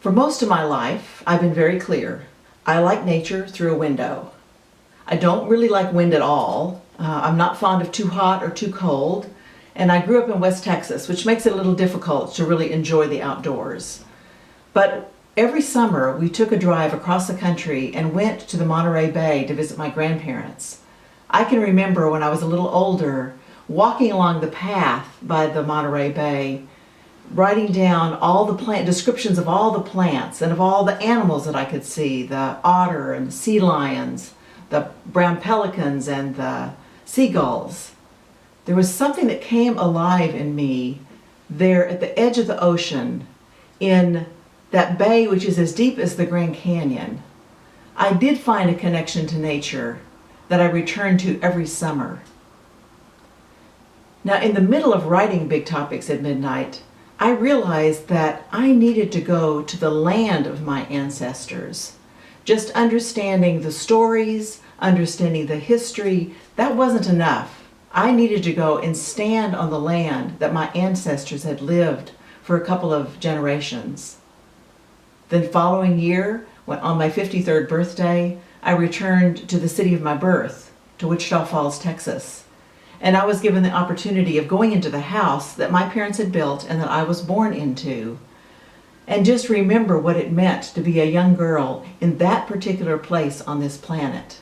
For most of my life, I've been very clear. I like nature through a window. I don't really like wind at all. I'm not fond of too hot or too cold. And I grew up in West Texas, which makes it a little difficult to really enjoy the outdoors. But every summer, we took a drive across the country and went to the Monterey Bay to visit my grandparents. I can remember when I was a little older, walking along the path by the Monterey Bay, writing down all the descriptions of all the plants and of all the animals that I could see, the otter and the sea lions, the brown pelicans and the seagulls. There was something that came alive in me there at the edge of the ocean in that bay which is as deep as the Grand Canyon. I did find a connection to nature that I returned to every summer. Now, in the middle of writing Big Topics at Midnight, I realized that I needed to go to the land of my ancestors. Just understanding the stories, understanding the history, that wasn't enough. I needed to go and stand on the land that my ancestors had lived for a couple of generations. The following year, on my 53rd birthday, I returned to the city of my birth, to Wichita Falls, Texas. And I was given the opportunity of going into the house that my parents had built and that I was born into. And just remember what it meant to be a young girl in that particular place on this planet.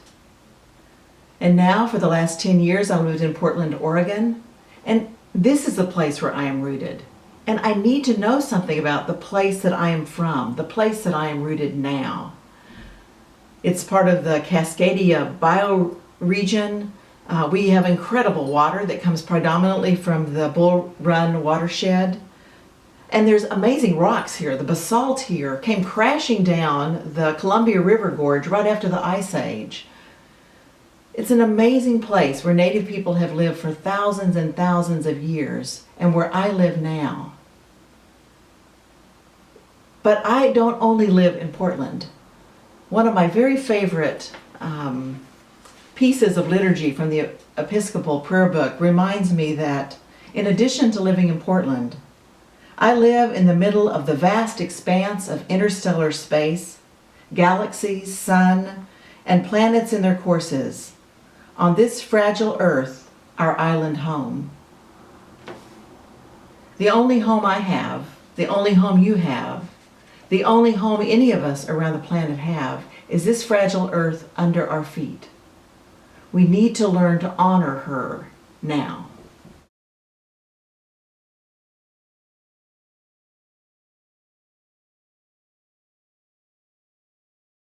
And now, for the last 10 years, I lived in Portland, Oregon. And this is the place where I am rooted. And I need to know something about the place that I am from, the place that I am rooted now. It's part of the Cascadia bioregion. We have incredible water that comes predominantly from the Bull Run watershed. And there's amazing rocks here. The basalt here came crashing down the Columbia River Gorge right after the Ice Age. It's an amazing place where Native people have lived for thousands and thousands of years, and where I live now. But I don't only live in Portland. One of my very favorite pieces of liturgy from the Episcopal Prayer Book reminds me that, in addition to living in Portland, I live in the middle of the vast expanse of interstellar space, galaxies, sun, and planets in their courses, on this fragile earth, our island home. The only home I have, the only home you have, the only home any of us around the planet have, is this fragile earth under our feet. We need to learn to honor her now.